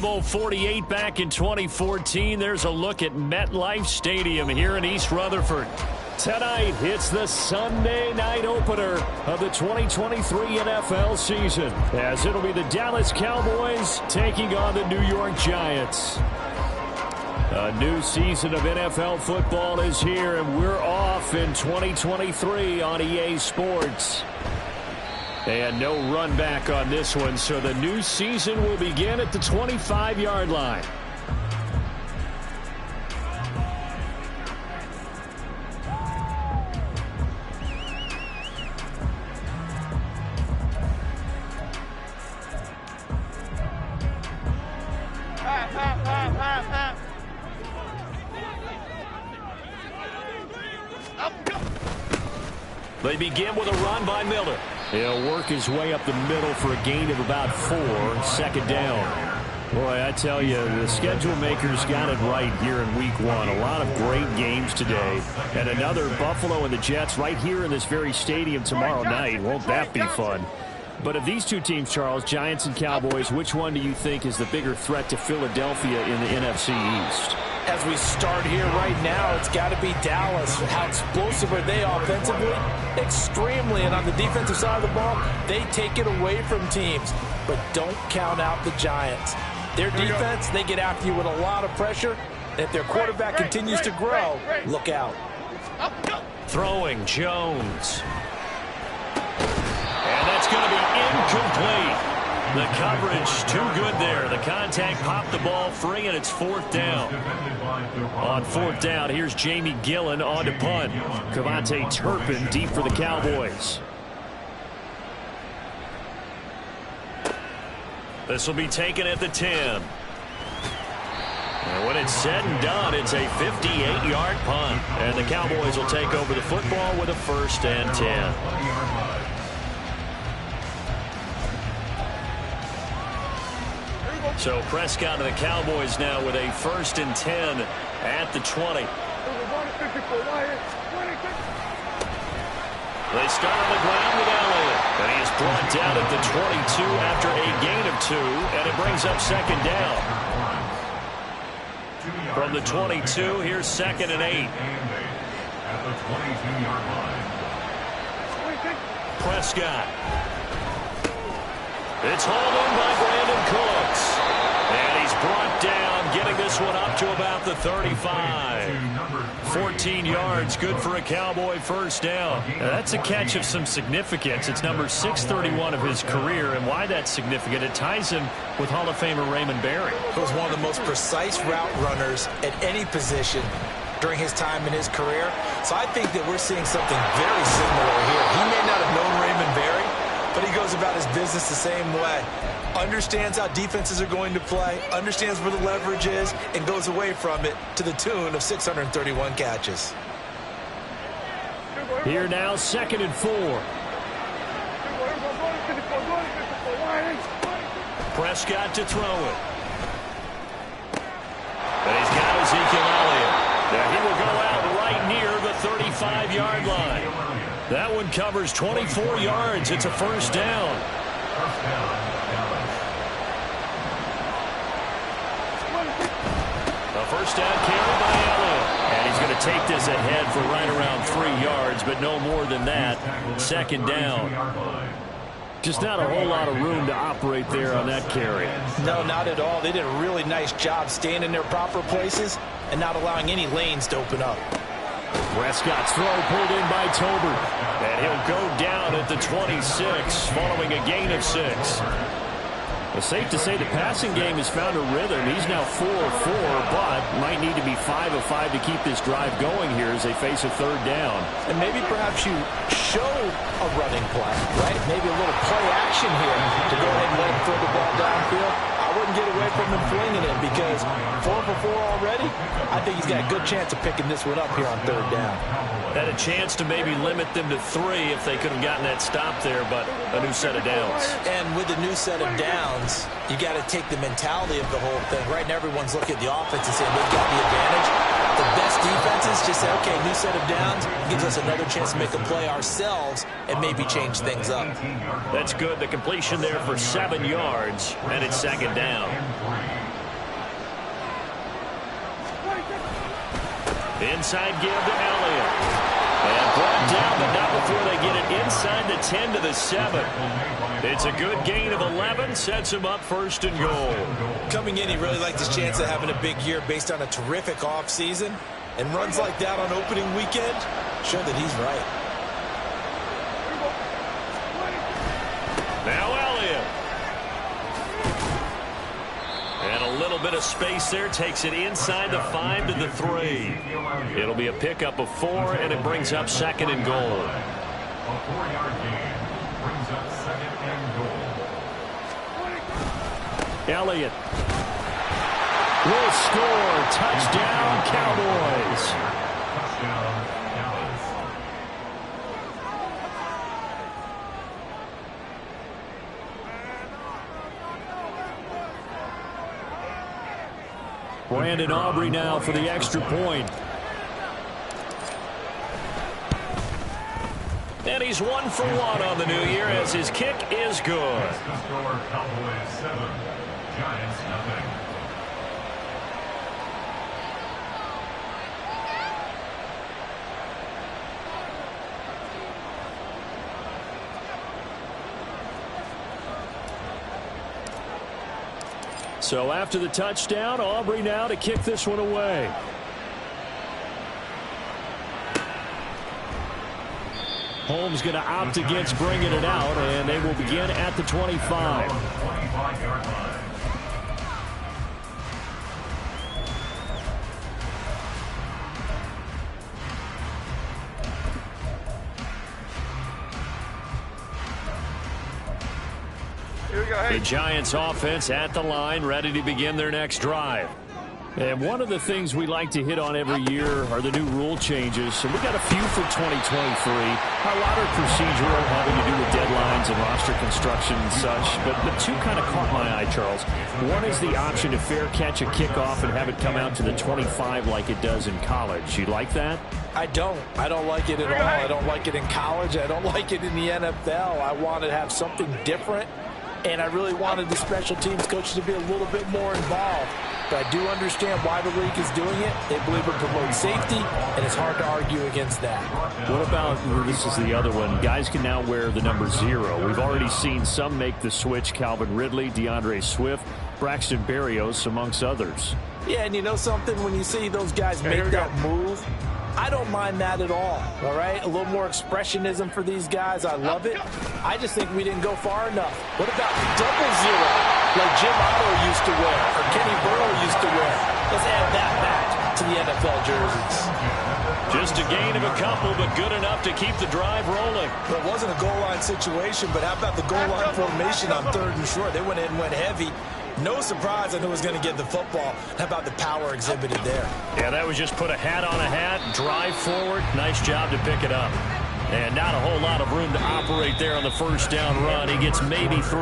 Bowl 48 back in 2014. There's a look at MetLife Stadium here in East Rutherford. Tonight, it's the Sunday night opener of the 2023 NFL season, as it'll be the Dallas Cowboys taking on the New York Giants. A new season of NFL football is here, and we're off in 2023 on EA Sports. And no run back on this one, so the new season will begin at the 25-yard line. They begin with a run by Miller. He'll work his way up the middle for a gain of about 4, second down. Boy, I tell you, the schedule makers got it right here in week 1. A lot of great games today. And another Buffalo and the Jets right here in this very stadium tomorrow night. Won't that be fun? But of these two teams, Charles, Giants and Cowboys, which one do you think is the bigger threat to Philadelphia in the NFC East? As we start here right now, it's got to be Dallas. How explosive are they offensively? Extremely. And on the defensive side of the ball, they take it away from teams. But don't count out the Giants. Their defense, they get after you with a lot of pressure. And if their quarterback continues to grow, look out. Throwing Jones. And that's going to be incomplete. The coverage too good there. The contact popped the ball free, and it's 4th down. On 4th down, here's Jamie Gillen on to punt. Cavante Turpin deep for the Cowboys. This will be taken at the 10. And when it's said and done, it's a 58-yard punt. And the Cowboys will take over the football with a 1st and 10. So Prescott and the Cowboys now with a 1st and 10 at the 20. They start on the ground with Elliott. And he is brought down at the 22 after a gain of 2. And it brings up 2nd down. From the 22, here's 2nd and 8. Prescott. It's hauled in by Brandon Cooks. And he's brought down, getting this one up to about the 35. 14 yards, good for a Cowboy 1st down. Now that's a catch of some significance. It's number 631 of his career, and why that's significant, it ties him with Hall of Famer Raymond Berry. He was one of the most precise route runners at any position during his time in his career. So I think that we're seeing something very similar here. He may not have known Raymond Berry, but he goes about his business the same way. Understands how defenses are going to play, understands where the leverage is, and goes away from it to the tune of 631 catches. Here now, 2nd and 4. Prescott to throw it. And he's got Ezekiel Elliott. Now he will go out right near the 35-yard line. That one covers 24 yards. It's a 1st down. A 1st down carry by Elliott. And he's going to take this ahead for right around 3 yards, but no more than that. 2nd down. Just not a whole lot of room to operate there on that carry. No, not at all. They did a really nice job staying in their proper places and not allowing any lanes to open up. Prescott's throw pulled in by Tolbert. And he'll go down at the 26 following a gain of 6. It's safe to say the passing game has found a rhythm. He's now 4 of 4, but might need to be 5 of 5 to keep this drive going here as they face a 3rd down. And maybe perhaps you show a running play, right? Maybe a little play action here to go ahead and let him throw the ball downfield. I wouldn't get away from him flinging it because 4 for 4 already. I think he's got a good chance of picking this one up here on 3rd down. Had a chance to maybe limit them to 3 if they could have gotten that stop there, but a new set of downs. And with the new set of downs, you got to take the mentality of the whole thing. Right now, everyone's looking at the offense and saying they've got the advantage. The best defenses just say, okay, new set of downs gives us another chance to make a play ourselves and maybe change things up. That's good. The completion there for 7 yards, and it's 2nd down. Inside give to Elliott. And brought down, but not before they get it inside the 10 to the 7. It's a good gain of 11, sets him up 1st and goal. Coming in, he really liked his chance of having a big year based on a terrific offseason. And runs like that on opening weekend show that he's right. Now Elliott. And a little bit of space there. Takes it inside the 5 to the 3. It'll be a pickup of 4, and it brings up 2nd and goal. A 4-yard gain brings up 2nd and goal. Elliott will score. Touchdown, Cowboys. Touchdown, Dallas. Brandon Aubrey now for the extra point. And he's 1 for 1 on the new year as his kick is good. The score, Cowboys 7, Giants nothing. So after the touchdown, Aubrey now to kick this one away. Holmes going to opt against bringing it out, and they will begin at the 25. 25-yard line. The Giants offense at the line, ready to begin their next drive. And one of the things we like to hit on every year are the new rule changes. And we got a few for 2023. A lot are procedural, having to do with deadlines and roster construction and such. But the two kind of caught my eye, Charles. One is the option to fair catch a kickoff and have it come out to the 25 like it does in college. You like that? I don't like it at all. I don't like it in college. I don't like it in the NFL. I want to have something different. And I really wanted the special teams coaches to be a little bit more involved. But I do understand why the league is doing it. They believe it promotes safety, and it's hard to argue against that. What about, this is the other one, guys can now wear the number 0. We've already seen some make the switch, Calvin Ridley, DeAndre Swift, Braxton Berrios, amongst others. Yeah, and you know something? When you see those guys make that move, I don't mind that at all right? A little more expressionism for these guys. I love it. I just think we didn't go far enough. What about double 0 like Jim Otto used to wear or Kenny Burrow used to wear? Let's add that back to the NFL jerseys. Just a gain of a couple, but good enough to keep the drive rolling. Well, it wasn't a goal line situation, but how about the goal line formation on 3rd and short? They went in and went heavy. No surprise I knew it was going to get the football. How about the power exhibited there? Yeah, that was just put a hat on a hat, drive forward. Nice job to pick it up. And not a whole lot of room to operate there on the first down run. He gets maybe 3.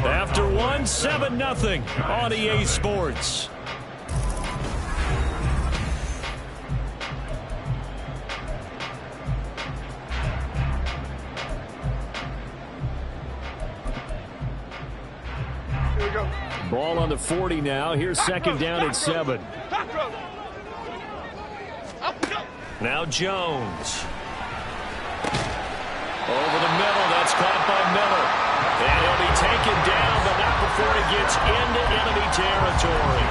After 1, 7-0 on EA Sports. Ball on the 40 now. Here's 2nd down and 7. Now Jones. Over the middle. That's caught by Miller. And he'll be taken down, but not before he gets into enemy territory.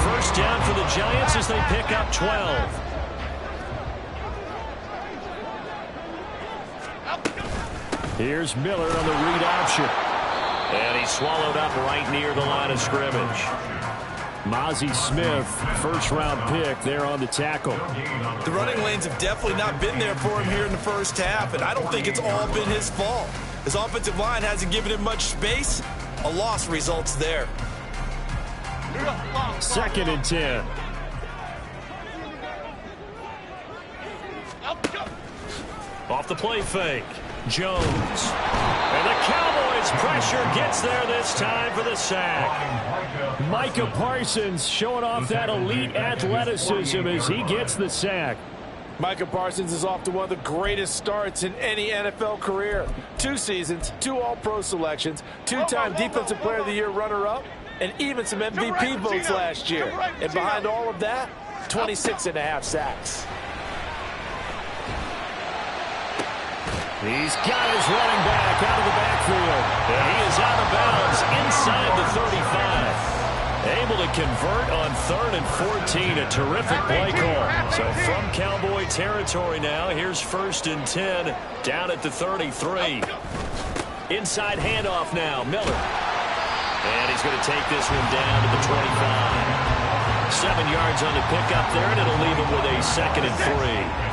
First down for the Giants as they pick up 12. Here's Miller on the read option. And he's swallowed up right near the line of scrimmage. Mozzie Smith, first-round pick there on the tackle. The running lanes have definitely not been there for him here in the first half, and I don't think it's all been his fault. His offensive line hasn't given him much space. A loss results there. 2nd and 10. Off the play fake. Jones. And the Cowboys pressure gets there this time for the sack. Micah Parsons showing off that elite athleticism as he gets the sack. Micah Parsons is off to one of the greatest starts in any NFL career. 2 seasons, 2 All-Pro selections, 2-time Defensive Player of the Year runner-up, and even some MVP votes last year. And behind all of that, 26.5 sacks. He's got his running back out of the backfield. And he is out of bounds inside the 35. Able to convert on 3rd and 14. A terrific play call. So from Cowboy territory now, here's 1st and 10 down at the 33. Inside handoff now, Miller. And he's going to take this one down to the 25. 7 yards on the pickup there, and it'll leave him with a 2nd and 3.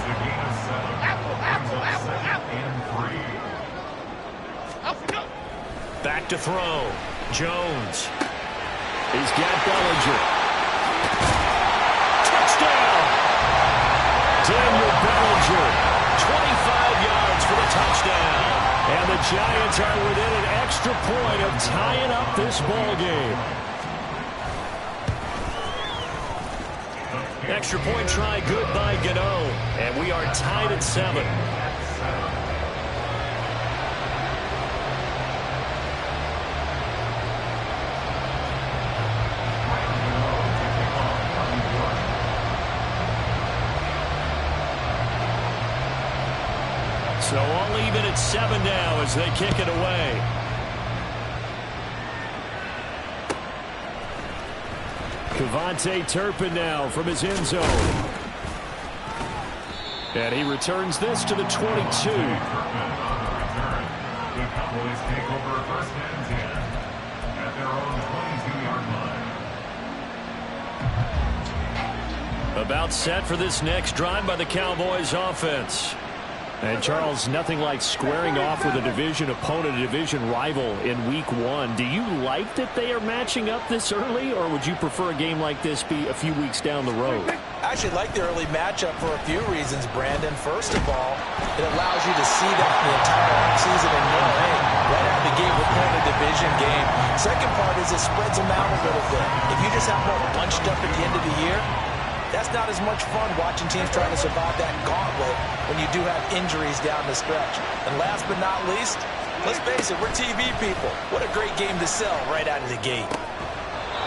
Back to throw. Jones. He's got Bellinger. Touchdown! Daniel Bellinger. 25 yards for the touchdown. And the Giants are within an extra point of tying up this ball game. Extra point try good by Gano. And we are tied at 7. So all even at 7 now as they kick it away. Kevontae Turpin now from his end zone. And he returns this to the 22. The Cowboys take over 1st and 10 at their own 22-yard line. About set for this next drive by the Cowboys offense. And Charles, nothing like squaring off with a division opponent, a division rival in week 1. Do you like that they are matching up this early, or would you prefer a game like this be a few weeks down the road? I actually like the early matchup for a few reasons, Brandon. First of all, it allows you to see that the entire offseason and know, hey, right out of the gate, we're playing a division game. Second part is it spreads them out a little bit. If you just have them all bunched up at the end of the year, that's not as much fun watching teams trying to survive that gauntlet when you do have injuries down the stretch. And last but not least, let's face it, we're TV people. What a great game to sell right out of the gate.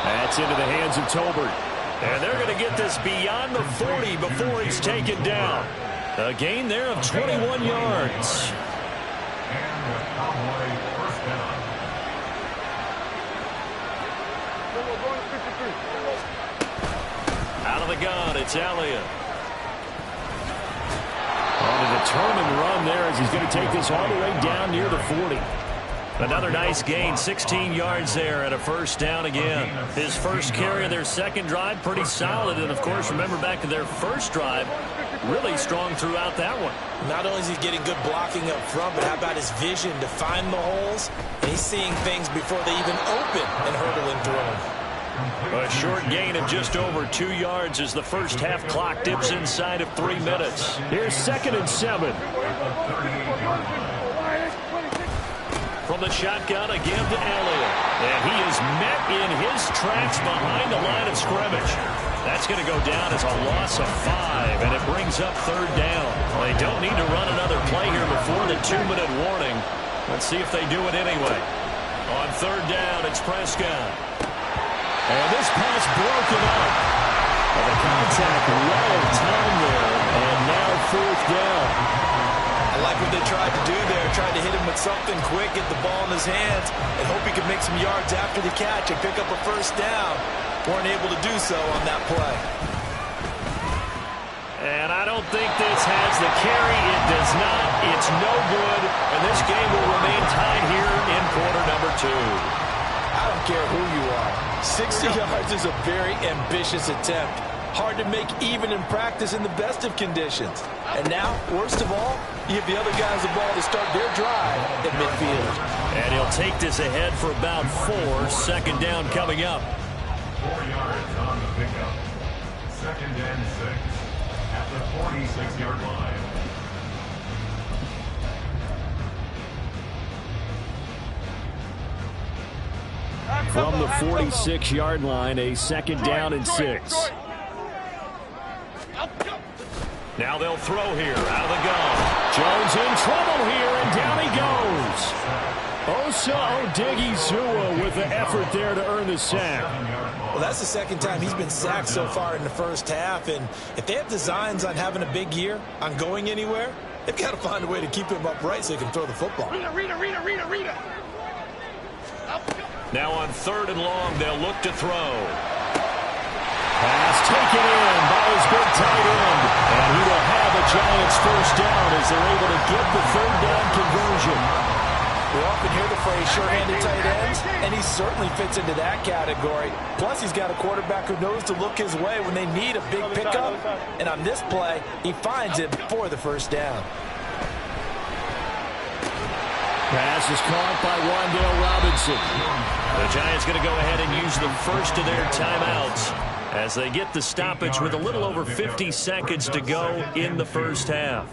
That's into the hands of Tolbert. And they're going to get this beyond the 40 before he's taken down. A gain there of 21 yards. And the Cowboy 1st down. Out of the gun, it's Elliott. On a determined run there as he's going to take this all the way down near the 40. Another nice gain, 16 yards there and a 1st down again. His first carry of their second drive, pretty solid. And, of course, remember back to their first drive, really strong throughout that one. Not only is he getting good blocking up front, but how about his vision to find the holes? And he's seeing things before they even open and hurdling through them. A short gain of just over 2 yards as the first half clock dips inside of 3 minutes. Here's 2nd and 7. From the shotgun again to Elliott. And he is met in his tracks behind the line of scrimmage. That's going to go down as a loss of 5, and it brings up 3rd down. Well, they don't need to run another play here before the 2-minute warning. Let's see if they do it anyway. On 3rd down, it's Prescott. And this pass broken up. And the contact well timed there. And now 4th down. I like what they tried to do there. Tried to hit him with something quick, get the ball in his hands, and hope he could make some yards after the catch and pick up a 1st down. Weren't able to do so on that play. And I don't think this has the carry. It does not. It's no good. And this game will remain tied here in quarter number 2. I don't care who you are. 60 yards is a very ambitious attempt. Hard to make even in practice in the best of conditions. And now, worst of all, you give the other guys the ball to start their drive at midfield. And he'll take this ahead for about 4. 2nd down coming up. 4 yards on the pickup. 2nd and 6 at the 46-yard line. From the 46-yard line, a 2nd down and 6. Now they'll throw here out of the gun. Jones in trouble here, and down he goes. Osa Odighizuwa with the effort there to earn the sack. Well, that's the second time he's been sacked so far in the first half, and if they have designs on having a big year, on going anywhere, they've got to find a way to keep him upright so he can throw the football. Rita. Now on 3rd and long, they'll look to throw. Pass taken in by his big tight end. And he will have the Giants first down as they're able to get the 3rd down conversion. We often hear the phrase sure-handed tight ends, and he certainly fits into that category. Plus, he's got a quarterback who knows to look his way when they need a big pickup. And on this play, he finds it for the first down. Pass is caught by Wan'Dale Robinson. The Giants going to go ahead and use the first of their timeouts as they get the stoppage with a little over 50 seconds to go in the first half.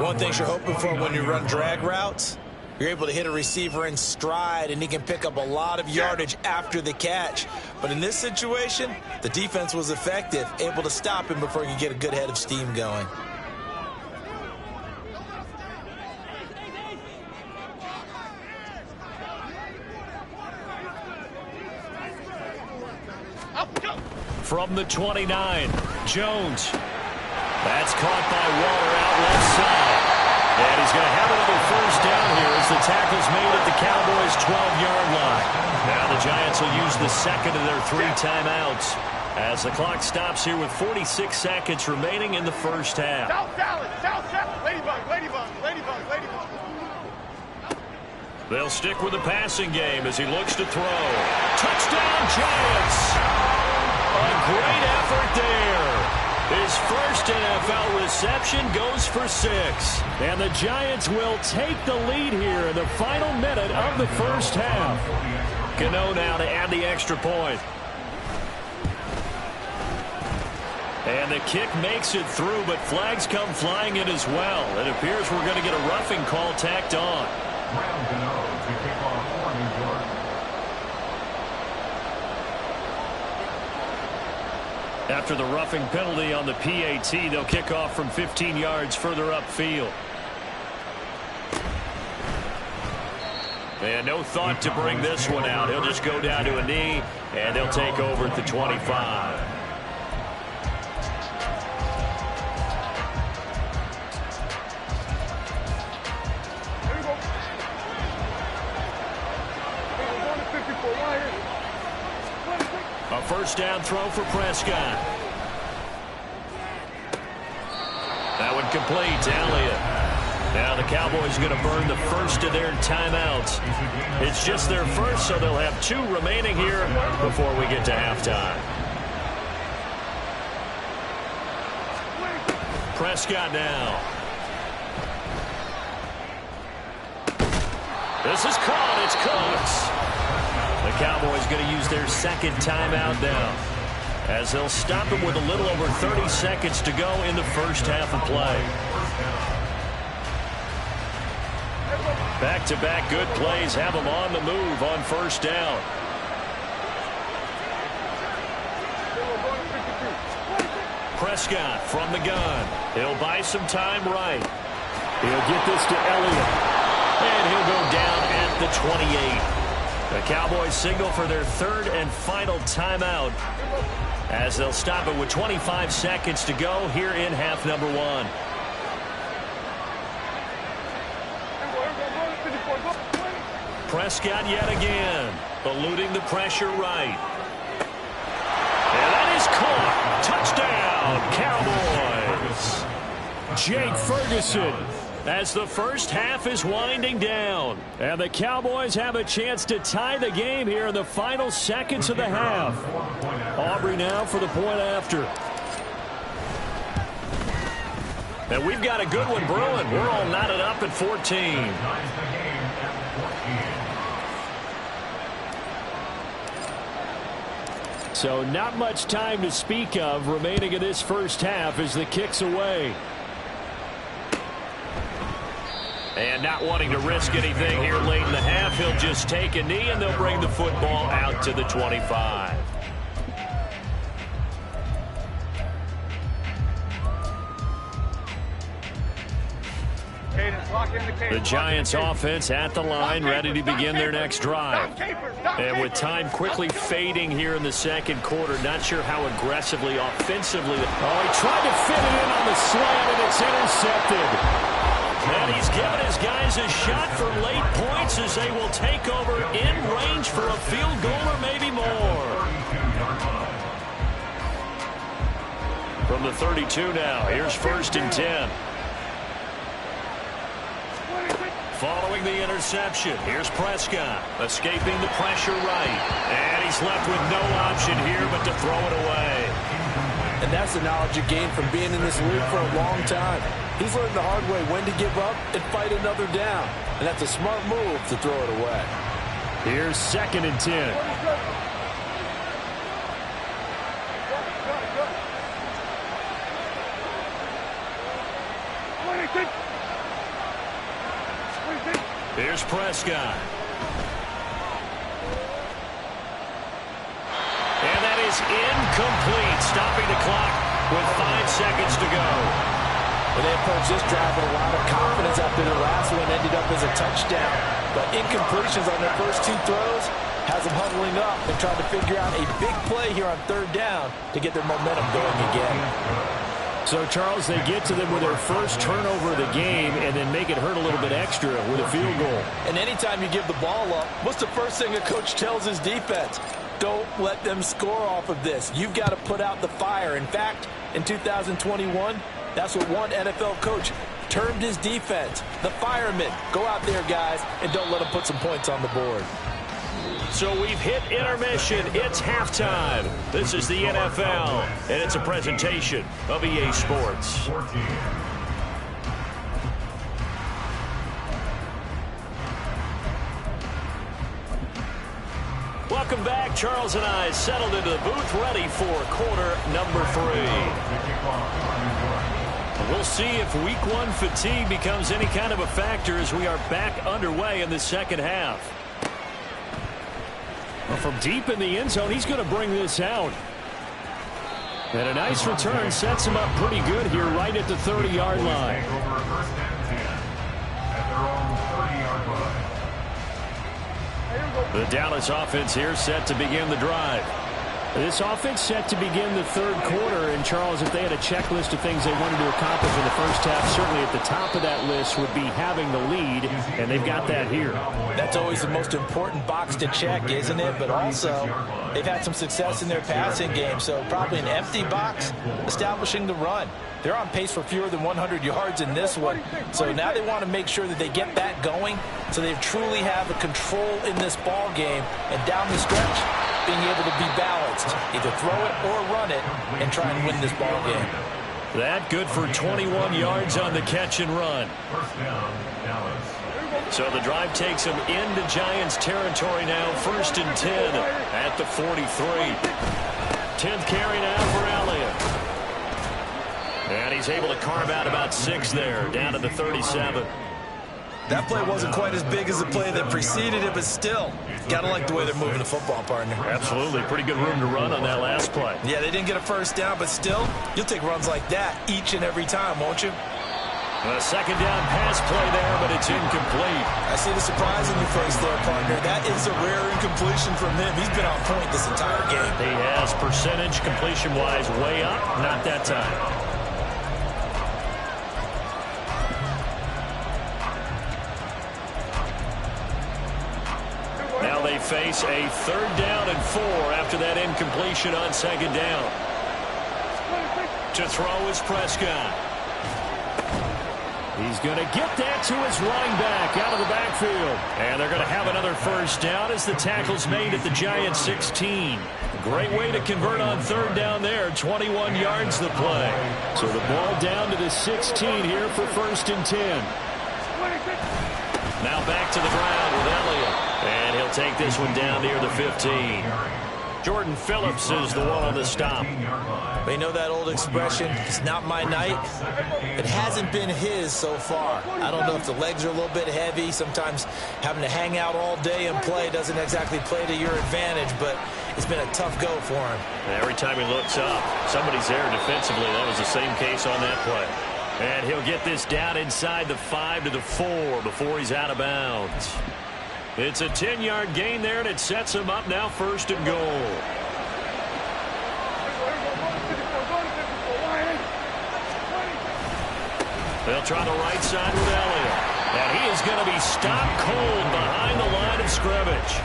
One thing you're hoping for when you run drag routes, you're able to hit a receiver in stride, and he can pick up a lot of yardage after the catch. But in this situation, the defense was effective, able to stop him before he could get a good head of steam going. From the 29, Jones. That's caught by Waller out left side. And he's going to have another first down here as the tackle's made at the Cowboys' 12-yard line. Now the Giants will use the second of their 3 timeouts as the clock stops here with 46 seconds remaining in the first half. Ladybug. They'll stick with the passing game as he looks to throw. Touchdown, Giants! A great effort there. His first NFL reception goes for 6. And the Giants will take the lead here in the final minute of the first half. Gano now to add the extra point. And the kick makes it through, but flags come flying in as well. It appears we're going to get a roughing call tacked on. Graham Gano to kick off for New York. After the roughing penalty on the PAT, they'll kick off from 15 yards further upfield. And no thought to bring this one out. He'll just go down to a knee, and they'll take over at the 25. A first down throw for Prescott. That one complete to Elliott. Now the Cowboys are going to burn the first of their timeouts. It's just their first, so they'll have 2 remaining here before we get to halftime. Prescott now. This is caught. It's Cooks. The Cowboys going to use their second timeout now as they'll stop him with a little over 30 seconds to go in the first half of play. Back-to-back good plays have them on the move on first down. Prescott from the gun. He'll buy some time right. He'll get this to Elliott. And he'll go down at the 28. The Cowboys signal for their 3rd and final timeout as they'll stop it with 25 seconds to go here in half number 1. Prescott yet again, eluding the pressure right. And that is caught. Touchdown, Cowboys. Jake Ferguson. As the first half is winding down. And the Cowboys have a chance to tie the game here in the final seconds of the half. Aubrey now for the point after. And we've got a good one brewing. We're all knotted up at 14. So not much time to speak of remaining in this first half as the kick's away. And not wanting to risk anything here late in the half, he'll just take a knee and they'll bring the football out to the 25. Cadence. The Giants offense at the line, ready to begin their next drive. And with time quickly fading here in the second quarter, not sure how aggressively, offensively. Oh, he tried to fit it in on the slant, and it's intercepted. And he's given his guys a shot for late points as they will take over in range for a field goal or maybe more. From the 32 now, here's 1st and 10. Following the interception, here's Prescott, escaping the pressure right. And he's left with no option here but to throw it away. And that's the knowledge you gain from being in this league for a long time. He's learned the hard way when to give up and fight another down. And that's a smart move to throw it away. Here's 2nd and 10. Here's Prescott. And that is incomplete, stopping the clock with 5 seconds to go. Well, they approached this drive with a lot of confidence after the last one ended up as a touchdown. But incompletions on their first 2 throws has them huddling up and trying to figure out a big play here on 3rd down to get their momentum going again. So, Charles, they get to them with their first turnover of the game and then make it hurt a little bit extra with a field goal. And anytime you give the ball up, what's the first thing a coach tells his defense? Don't let them score off of this. You've got to put out the fire. In fact, in 2021, that's what one NFL coach termed his defense, the firemen. Go out there, guys, and don't let them put some points on the board. So we've hit intermission. It's halftime. This is the NFL, and it's a presentation of EA Sports. Welcome back. Charles and I settled into the booth, ready for quarter number 3. We'll see if week 1 fatigue becomes any kind of a factor as we are back underway in the second half. Well, from deep in the end zone, he's going to bring this out. And a nice return sets him up pretty good here right at the 30-yard line. The Dallas offense here set to begin the drive. This offense set to begin the 3rd quarter. And, Charles, if they had a checklist of things they wanted to accomplish in the first half, certainly at the top of that list would be having the lead, and they've got that here. That's always the most important box to check, isn't it? But also, they've had some success in their passing game, so probably an empty box establishing the run. They're on pace for fewer than 100 yards in this one, so now they want to make sure that they get that going so they truly have a control in this ball game, and down the stretch, being able to be balanced, either throw it or run it, and try and win this ball game. That good for 21 yards on the catch and run. So the drive takes them into Giants territory now, 1st and 10 at the 43. 10th carry now for Elliott. And he's able to carve out about 6 there, down to the 37. That play wasn't quite as big as the play that preceded it, but still, got to like the way they're moving the football, partner. Absolutely. Pretty good room to run on that last play. Yeah, they didn't get a first down, but still, you'll take runs like that each and every time, won't you? A 2nd down pass play there, but it's incomplete. I see the surprise in your face there, partner. That is a rare incompletion from him. He's been on point this entire game. He has percentage completion-wise way up, not that time. Now they face a 3rd down and 4 after that incompletion on 2nd down. To throw is Prescott. He's going to get that to his running back out of the backfield. And they're going to have another first down as the tackle's made at the Giants 16. Great way to convert on 3rd down there. 21 yards the play. So the ball down to the 16 here for 1st and 10. Now back to the ground with Elliott. And he'll take this one down near the 15. Jordan Phillips is the one on the stop. They know that old expression, it's not my night. It hasn't been his so far. I don't know if the legs are a little bit heavy. Sometimes having to hang out all day and play doesn't exactly play to your advantage, but it's been a tough go for him. And every time he looks up, somebody's there defensively. That was the same case on that play. And he'll get this down inside the 5 to the 4 before he's out of bounds. It's a 10-yard gain there, and it sets him up now 1st and goal. They'll try the right side with Elliott. And he is going to be stopped cold behind the line of scrimmage.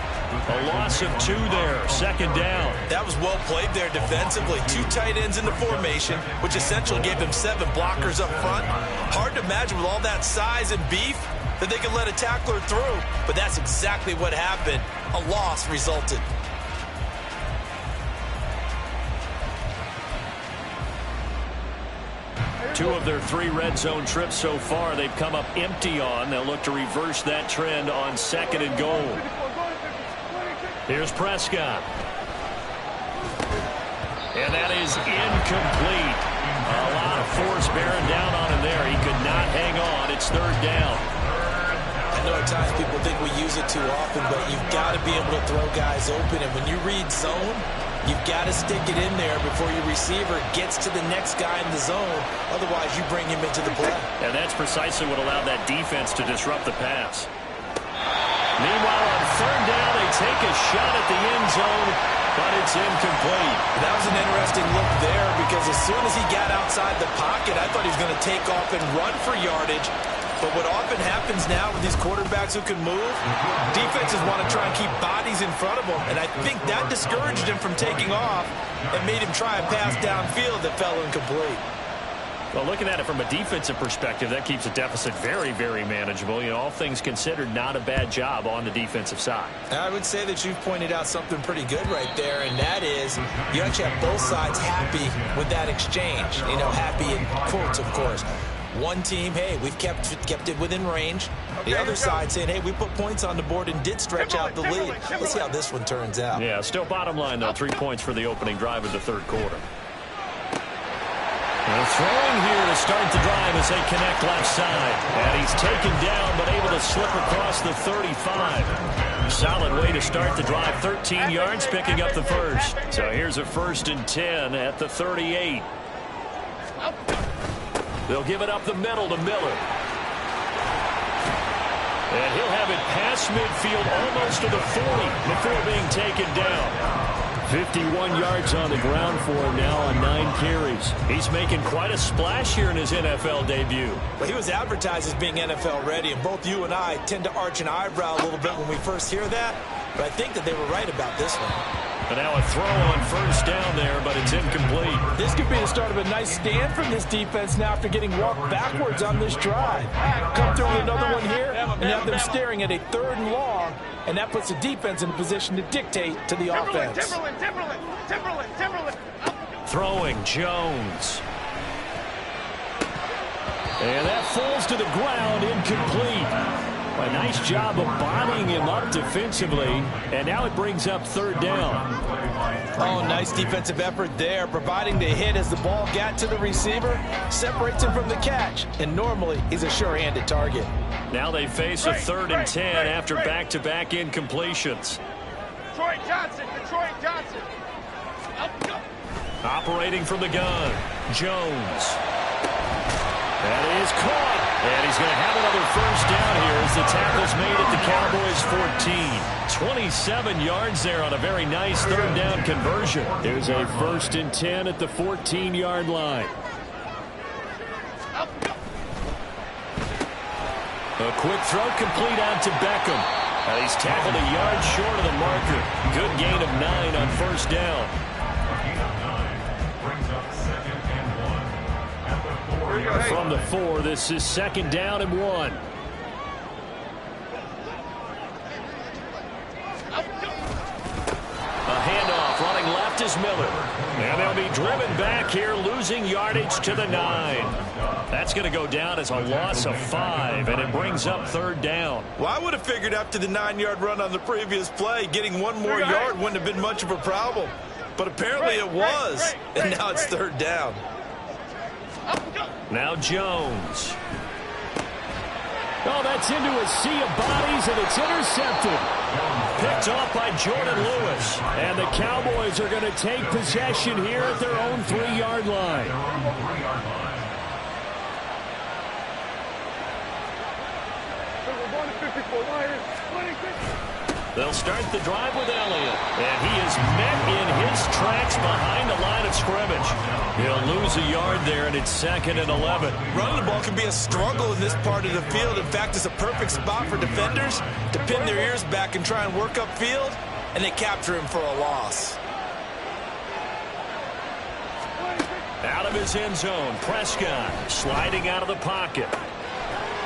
A loss of 2 there, 2nd down. That was well played there defensively. 2 tight ends in the formation, which essentially gave them 7 blockers up front. Hard to imagine with all that size and beef that they could let a tackler through. But that's exactly what happened. A loss resulted. Two of their 3 red zone trips so far they've come up empty on. They'll look to reverse that trend on 2nd and goal. Here's Prescott. And that is incomplete. A lot of force bearing down on him there. He could not hang on. It's 3rd down. I know at times people think we use it too often, but you've got to be able to throw guys open. And when you read zone, you've got to stick it in there before your receiver gets to the next guy in the zone. Otherwise, you bring him into the play. And that's precisely what allowed that defense to disrupt the pass. Meanwhile, on 3rd down, they take a shot at the end zone, but it's incomplete. That was an interesting look there because as soon as he got outside the pocket, I thought he was going to take off and run for yardage. But what often happens now with these quarterbacks who can move, defenses want to try and keep bodies in front of them. And I think that discouraged him from taking off and made him try a pass downfield that fell incomplete. Well, looking at it from a defensive perspective, that keeps the deficit very, very manageable. You know, all things considered, not a bad job on the defensive side. I would say that you've pointed out something pretty good right there, and that is you actually have both sides happy with that exchange. You know, happy in quotes, of course. One team, hey, we've kept it within range. The other side saying, hey, we put points on the board and did stretch out the lead. Let's see how this one turns out. Yeah, still bottom line, though, 3 points for the opening drive of the 3rd quarter. And throwing here to start the drive as they connect left side. And he's taken down, but able to slip across the 35. Solid way to start the drive. 13 yards, picking up the 1st. So here's a 1st and 10 at the 38. They'll give it up the middle to Miller. And he'll have it past midfield almost to the 40 before being taken down. 51 yards on the ground for him now on 9 carries. He's making quite a splash here in his NFL debut. Well, he was advertised as being NFL ready, and both you and I tend to arch an eyebrow a little bit when we first hear that, but I think that they were right about this one. And now a throw on 1st down there, but it's incomplete. This could be the start of a nice stand from this defense now after getting walked backwards on this drive. Come through with another one here and have them staring at a 3rd and long, and that puts the defense in a position to dictate to the offense. Timberland. Throwing Jones. And that falls to the ground, incomplete. A nice job of bodying him up defensively, and now it brings up 3rd down. Oh, nice defensive effort there, providing the hit as the ball got to the receiver, separates him from the catch, and normally he's a sure-handed target. Now they face a 3rd and 10 after back-to-back incompletions. Detroit Johnson. Operating from the gun, Jones. That is caught, and he's going to have another 1st down here as the tackle's made at the Cowboys' 14. 27 yards there on a very nice 3rd down conversion. There's a 1st and 10 at the 14-yard line. A quick throw complete out to Beckham. And he's tackled a yard short of the marker. Good gain of 9 on 1st down. From the 4, this is 2nd down and 1. A handoff running left is Miller. And they'll be driven back here, losing yardage to the 9. That's going to go down as a loss of 5, and it brings up 3rd down. Well, I would have figured after the 9-yard run on the previous play, getting 1 more yard wouldn't have been much of a problem. But apparently it was, and now it's 3rd down. Now Jones. Oh, that's into a sea of bodies, and it's intercepted. Picked off by Jordan Lewis. And the Cowboys are going to take possession here at their own 3-yard line. They'll start the drive with Elliott, and he is met in his tracks behind the line of scrimmage. He'll lose a yard there, and it's 2nd and 11. Running the ball can be a struggle in this part of the field. In fact, it's a perfect spot for defenders to pin their ears back and try and work upfield, and they capture him for a loss. Out of his end zone, Prescott sliding out of the pocket.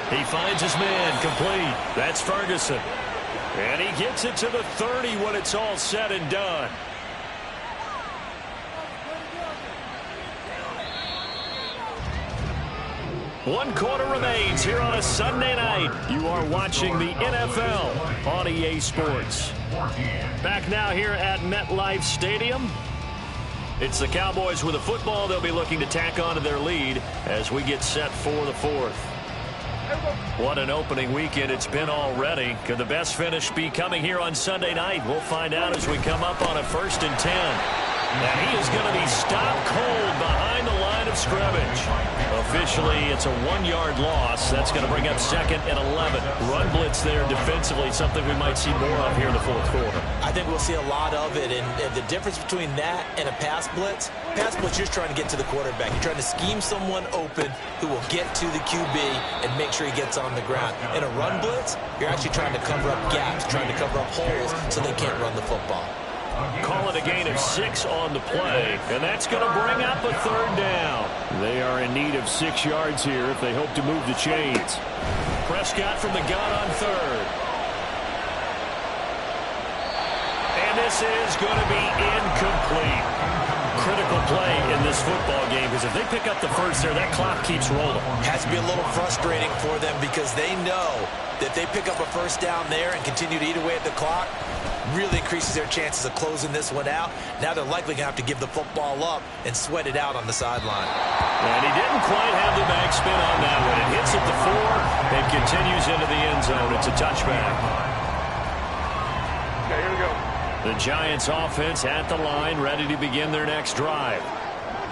He finds his man complete. That's Ferguson. And he gets it to the 30 when it's all said and done. One quarter remains here on a Sunday night. You are watching the NFL on EA Sports. Back now here at MetLife Stadium. It's the Cowboys with a football. They'll be looking to tack on to their lead as we get set for the 4th. What an opening weekend it's been already. Could the best finish be coming here on Sunday night? We'll find out as we come up on a 1st and 10. And he is going to be stopped cold behind the line of scrimmage. Officially, it's a 1-yard loss. That's going to bring up 2nd and 11. Run blitz there defensively, something we might see more of here in the 4th quarter. I think we'll see a lot of it, and the difference between that and a pass blitz, you're trying to get to the quarterback. You're trying to scheme someone open who will get to the QB and make sure he gets on the ground. In a run blitz, you're actually trying to cover up gaps, trying to cover up holes so they can't run the football. Call it a gain of 6 on the play, and that's going to bring up a 3rd down. They are in need of 6 yards here if they hope to move the chains. Prescott from the gun on 3rd. And this is going to be incomplete. Critical play in this football game, because if they pick up the 1st there, that clock keeps rolling. Has to be a little frustrating for them because they know that if they pick up a 1st down there and continue to eat away at the clock, really increases their chances of closing this one out. Now they're likely going to have to give the football up and sweat it out on the sideline. And he didn't quite have the backspin on that one. It hits at the 4 and continues into the end zone. It's a touchback. Okay, here we go. The Giants offense at the line, ready to begin their next drive.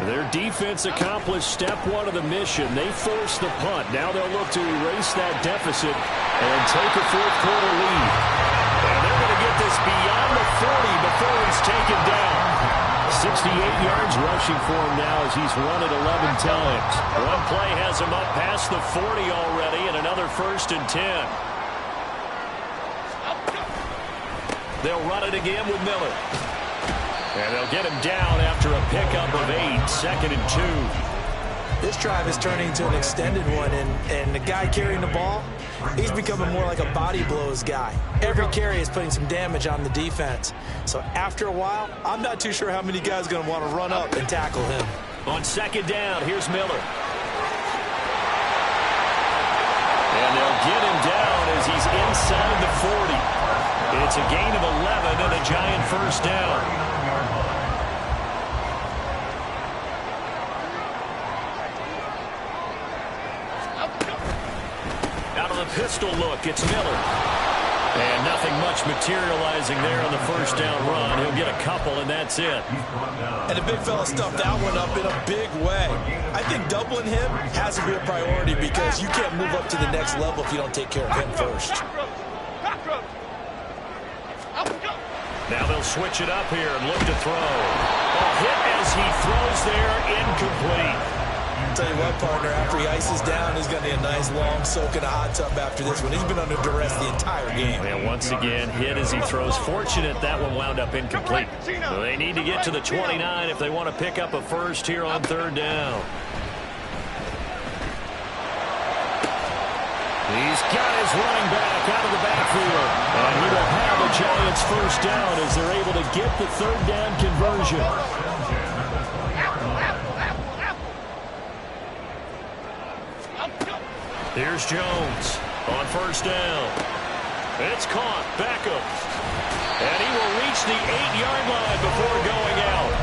Their defense accomplished step 1 of the mission. They forced the punt. Now they'll look to erase that deficit and take a 4th quarter lead. And they're going to get this beyond the 40 before he's taken down. 68 yards rushing for him now as he's run it 11 times. One play has him up past the 40 already, and another 1st and 10. They'll run it again with Miller. And they'll get him down after a pickup of 8, 2nd and 2. This drive is turning into an extended one, and the guy carrying the ball, he's becoming more like a body blows guy. Every carry is putting some damage on the defense. So after a while, I'm not too sure how many guys are going to want to run up and tackle him. On 2nd down, here's Miller. And they'll get him down as he's inside the 40. It's a gain of 11 and a Giant 1st down. Out of the pistol look, it's Miller. And nothing much materializing there on the 1st down run. He'll get a couple, and that's it. And the big fella stuffed that one up in a big way. I think doubling him has to be a priority because you can't move up to the next level if you don't take care of him first. Now they'll switch it up here and look to throw. A hit as he throws there, incomplete. Tell you what, partner, after he ices down, he's going to need a nice long soak in a hot tub after this one. He's been under duress the entire game. And once again, hit as he throws. Fortunate that one wound up incomplete. So they need to get to the 29 if they want to pick up a 1st here on 3rd down. He's got his running back out of the backfield. And he will have the Giants 1st down as they're able to get the 3rd down conversion. Here's Jones on 1st down. It's caught. Beckham. And he will reach the 8-yard line before going out.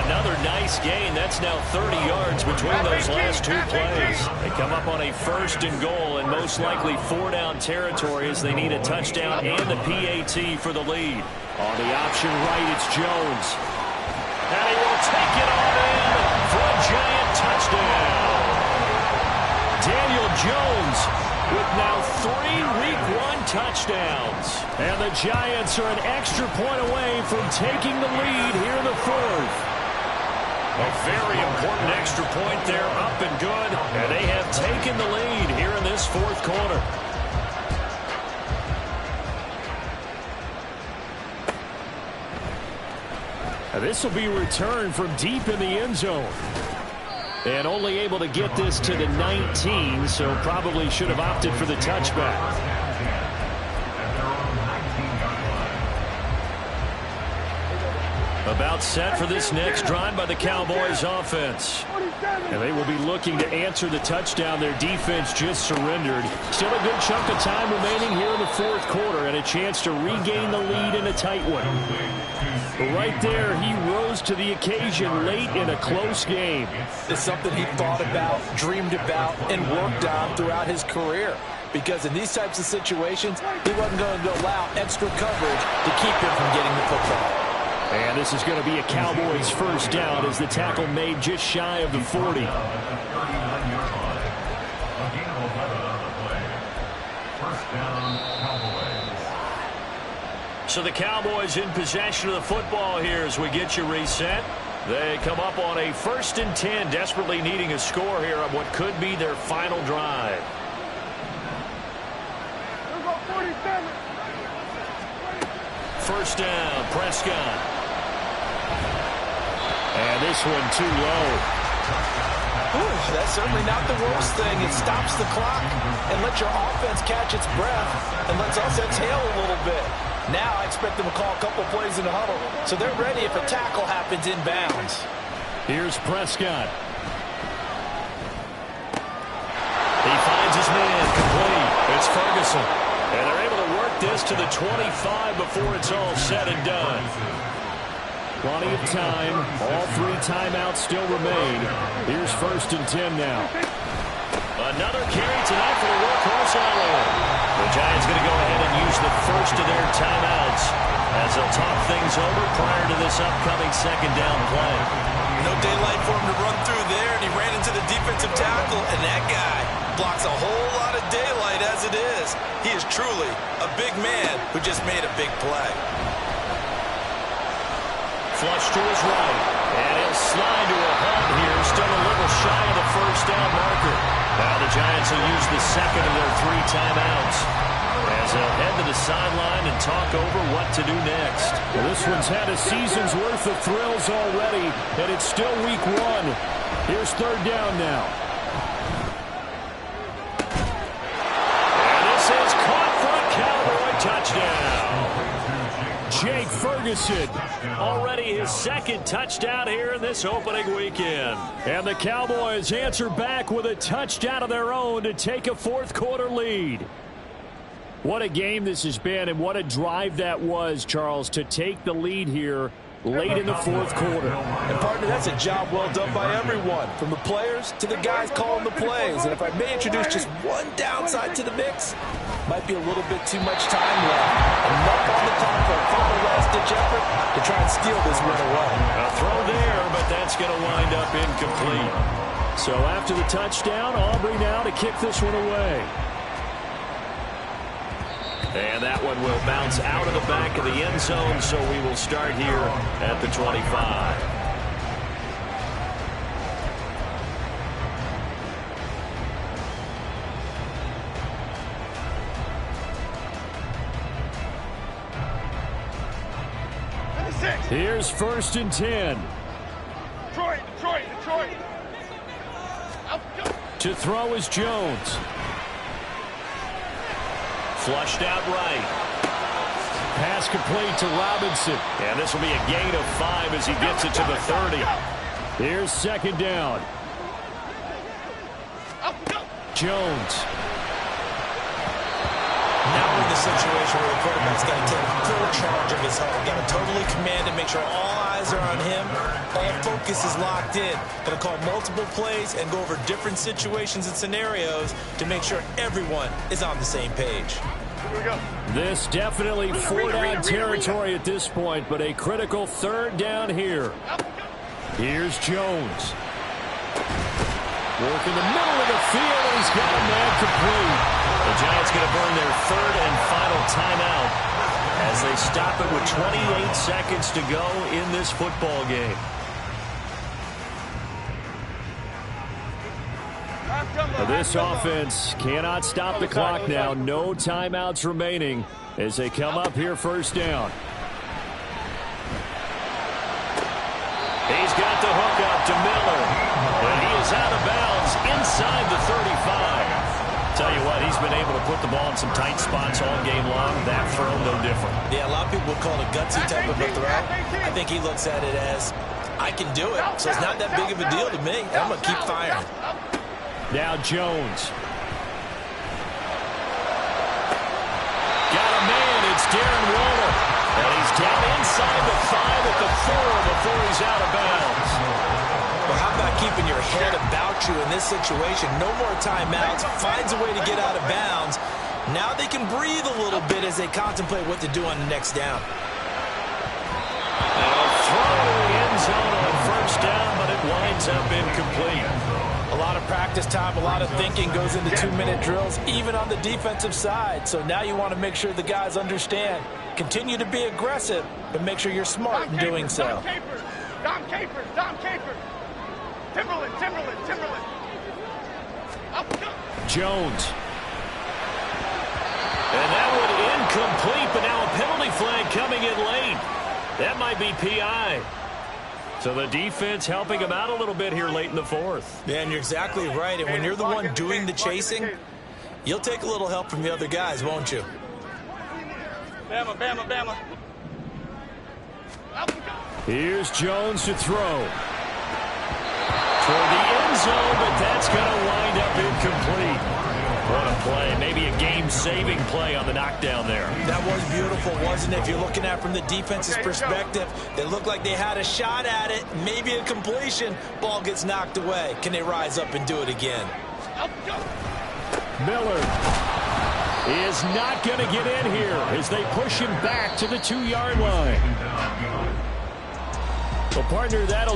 Another nice gain. That's now 30 yards between those last 2 plays. They come up on a 1st and goal and most likely 4-down territory as they need a touchdown and a PAT for the lead. On the option right, it's Jones. And he will take it on in for a Giant touchdown. Daniel Jones with now 3 week touchdowns. And the Giants are an extra point away from taking the lead here in the fourth. A very important extra point there, up and good. And they have taken the lead here in this fourth quarter. This will be returned from deep in the end zone. And only able to get this to the 19, so probably should have opted for the touchback. About set for this next drive by the Cowboys offense. And they will be looking to answer the touchdown their defense just surrendered. Still a good chunk of time remaining here in the fourth quarter and a chance to regain the lead in a tight one. But right there, he rose to the occasion late in a close game. It's something he thought about, dreamed about, and worked on throughout his career. Because in these types of situations, he wasn't going to allow extra coverage to keep him from getting the football. And this is going to be a Cowboys first down as the tackle made just shy of the 40. So the Cowboys in possession of the football here as we get you reset. They come up on a 1st and 10, desperately needing a score here on what could be their final drive. First down, Prescott. And this one too low. Ooh, that's certainly not the worst thing. It stops the clock and lets your offense catch its breath and lets us exhale a little bit. Now I expect them to call a couple plays in the huddle, so they're ready if a tackle happens inbounds. Here's Prescott. He finds his man complete. It's Ferguson. And they're able to work this to the 25 before it's all said and done. Plenty of time. All 3 timeouts still remain. Here's 1st and 10 now. Another carry tonight for the workhorse Allen. The Giants going to go ahead and use the first of their timeouts as they'll talk things over prior to this upcoming 2nd down play. No daylight for him to run through there, and he ran into the defensive tackle, and that guy blocks a whole lot of daylight as it is. He is truly a big man who just made a big play. Flush to his right, and he'll slide to a halt here, still a little shy of the first down marker. Now the Giants will use the 2nd of their 3 timeouts as they'll head to the sideline and talk over what to do next. Well, this one's had a season's worth of thrills already, and it's still week 1. Here's 3rd down now. And this is caught for a Cowboy touchdown. Jake Ferguson, already his 2nd touchdown here in this opening weekend. And the Cowboys answer back with a touchdown of their own to take a fourth quarter lead. What a game this has been, and what a drive that was, Charles, to take the lead here late in the fourth quarter. And, partner, that's a job well done by everyone, from the players to the guys calling the plays. And if I may introduce just one downside to the mix, might be a little bit too much time left. Enough on the clock for a final last-ditch effort to try and steal this win away. A throw there, but that's going to wind up incomplete. So after the touchdown, Aubrey now to kick this one away. And that one will bounce out of the back of the end zone, so we will start here at the 25. Here's 1st and 10. Detroit. To throw is Jones. Flushed out right. Pass complete to Robinson. And this will be a gain of 5 as he gets it to the 30. Here's 2nd down. Jones. Now we're in the situation where the quarterback's got to take full charge of his huddle. Got to totally command and make sure all eyes are on him. All focus is locked in. Got to call multiple plays and go over different situations and scenarios to make sure everyone is on the same page. Here we go. This definitely 4-down territory at this point, but a critical 3rd down here. Here's Jones. Work in the middle of the field, and he's got a man complete. The Giants going to burn their third and final timeout as they stop it with 28 seconds to go in this football game. This offense cannot stop the clock now. No timeouts remaining as they come up here first down. He's got the hook up to Miller. And he is out of bounds inside the 35. Tell you what, he's been able to put the ball in some tight spots all game long. That throw, no different. Yeah, a lot of people would call it a gutsy type of a throw. I think he looks at it as, I can do it, so it's not that big of a deal to me. I'm going to keep firing. Now Jones. Got a man. It's Darren Waller. And he's down inside the 5 at the 4 before he's out of bounds. Well, how about keeping your head about you in this situation? No more timeouts. Finds a way to get out of bounds. Now they can breathe a little bit as they contemplate what to do on the next down. And a throw to the end zone on first down, but it winds up incomplete. A lot of practice time, a lot of thinking goes into 2-minute drills, even on the defensive side. So now you want to make sure the guys understand. Continue to be aggressive, but make sure you're smart in doing so. Dom Capers. Timberland. Jones. And that one incomplete, but now a penalty flag coming in late. That might be PI. So the defense helping him out a little bit here late in the fourth. Yeah, and you're exactly right. And when you're the one doing the chasing, you'll take a little help from the other guys, won't you? Bama. Here's Jones to throw. Toward the end zone, but that's going to wind up incomplete. What a play. Maybe a game-saving play on the knockdown there. That was beautiful, wasn't it? If you're looking at it from the defense's perspective, they looked like they had a shot at it. Maybe a completion. Ball gets knocked away. Can they rise up and do it again? Miller is not going to get in here as they push him back to the 2-yard line. Well, partner, that'll